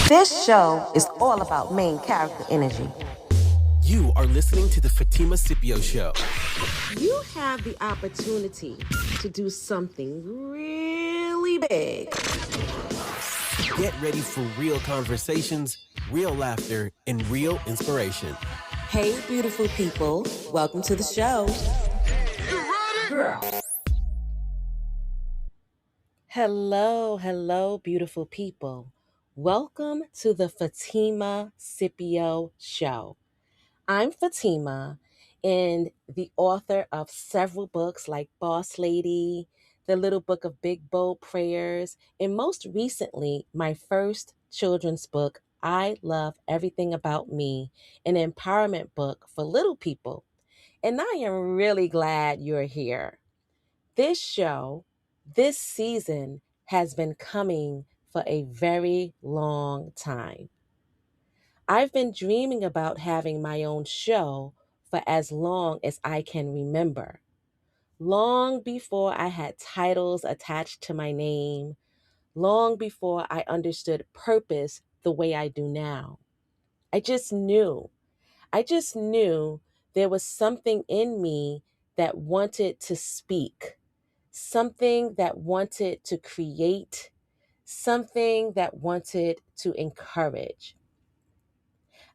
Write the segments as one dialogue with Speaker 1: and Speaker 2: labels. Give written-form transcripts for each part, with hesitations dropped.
Speaker 1: This show is all about main character energy.
Speaker 2: You are listening to the Fatima Scipio Show.
Speaker 1: You have the opportunity to do something really big.
Speaker 2: Get ready for real conversations, real laughter, and real inspiration.
Speaker 1: Hey, beautiful people, welcome to the show. Girl. Hello, beautiful people. Welcome to the Fatima Scipio Show. I'm Fatima, and the author of several books like Boss Lady, The Little Book of Big Bold Prayers, and most recently, my first children's book, I Love Everything About Me, an empowerment book for little people. And I am really glad you're here. This show, this season, has been coming for a very long time. I've been dreaming about having my own show for as long as I can remember. Long before I had titles attached to my name, long before I understood purpose the way I do now. I just knew. I just knew there was something in me that wanted to speak, something that wanted to create, something that wanted to encourage.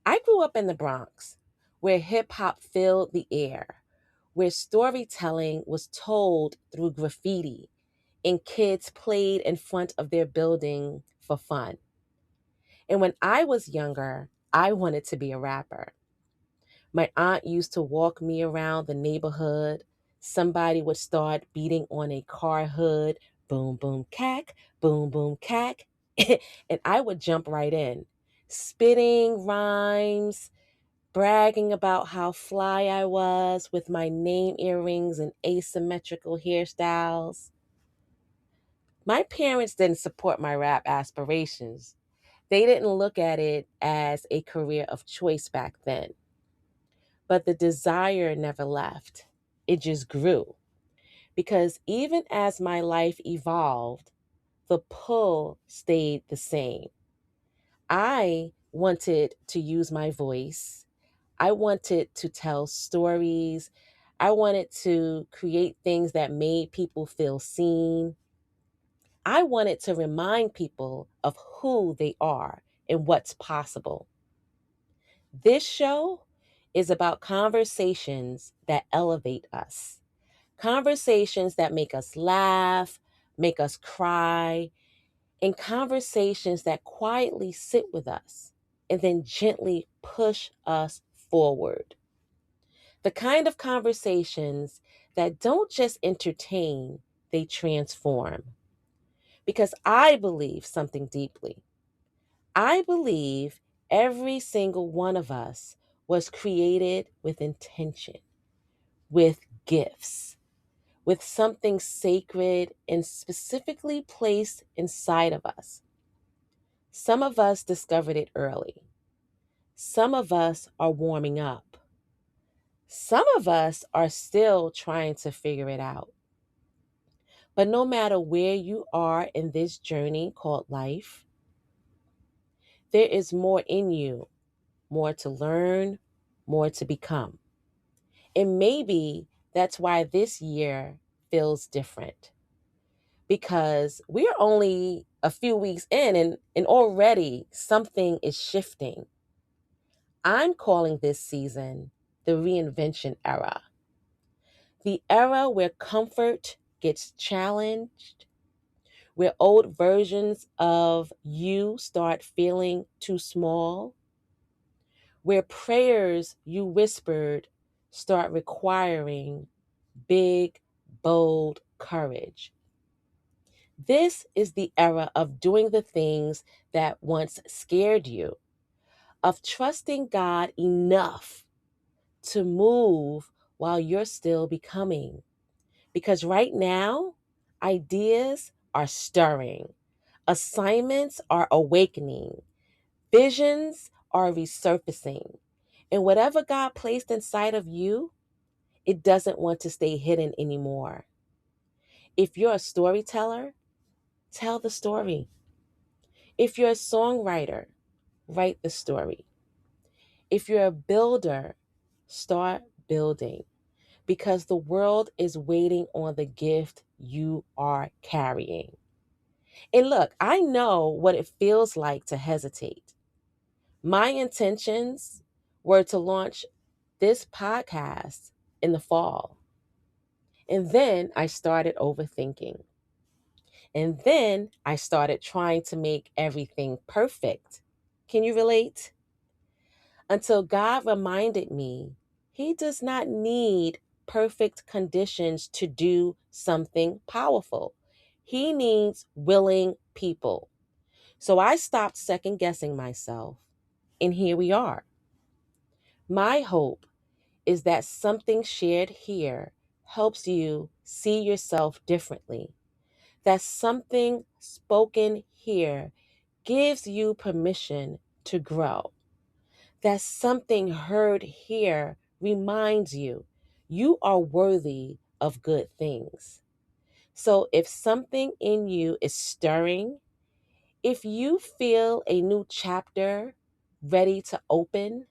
Speaker 1: I grew up in the Bronx, where hip hop filled the air, where storytelling was told through graffiti and kids played in front of their building for fun. And when I was younger, I wanted to be a rapper. My aunt used to walk me around the neighborhood. Somebody would start beating on a car hood, boom, boom, cack, boom, boom, cack. And I would jump right in, spitting rhymes, bragging about how fly I was with my name earrings and asymmetrical hairstyles. My parents didn't support my rap aspirations. They didn't look at it as a career of choice back then. But the desire never left. It just grew. Because even as my life evolved, the pull stayed the same. I wanted to use my voice. I wanted to tell stories. I wanted to create things that made people feel seen. I wanted to remind people of who they are and what's possible. This show is about conversations that elevate us, conversations that make us laugh, make us cry, and conversations that quietly sit with us and then gently push us forward. The kind of conversations that don't just entertain, they transform. Because I believe something deeply. I believe every single one of us was created with intention, with gifts, with something sacred and specifically placed inside of us. Some of us discovered it early. Some of us are warming up. Some of us are still trying to figure it out. But no matter where you are in this journey called life, there is more in you, more to learn, more to become. And maybe that's why this year feels different, because we're only a few weeks in and already something is shifting. I'm calling this season the reinvention era, the era where comfort gets challenged, where old versions of you start feeling too small, where prayers you whispered start requiring big, bold courage. This is the era of doing the things that once scared you, of trusting God enough to move while you're still becoming. Because right now, ideas are stirring, assignments are awakening, visions are resurfacing. And whatever God placed inside of you, it doesn't want to stay hidden anymore. If you're a storyteller, tell the story. If you're a songwriter, write the story. If you're a builder, start building because the world is waiting on the gift you are carrying. And look, I know what it feels like to hesitate. My intentions were to launch this podcast in the fall. And then I started overthinking. And then I started trying to make everything perfect. Can you relate? Until God reminded me He does not need perfect conditions to do something powerful. He needs willing people. So I stopped second guessing myself, and here we are. My hope is that something shared here helps you see yourself differently, that something spoken here gives you permission to grow, that something heard here reminds you you are worthy of good things. So if something in you is stirring, if you feel a new chapter ready to open,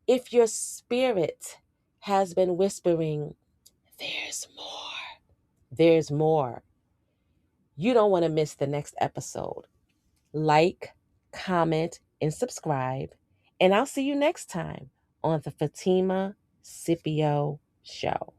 Speaker 1: if your spirit has been whispering, there's more, there's more, you don't want to miss the next episode. Like, comment, and subscribe. And I'll see you next time on the Fatima Scipio Show.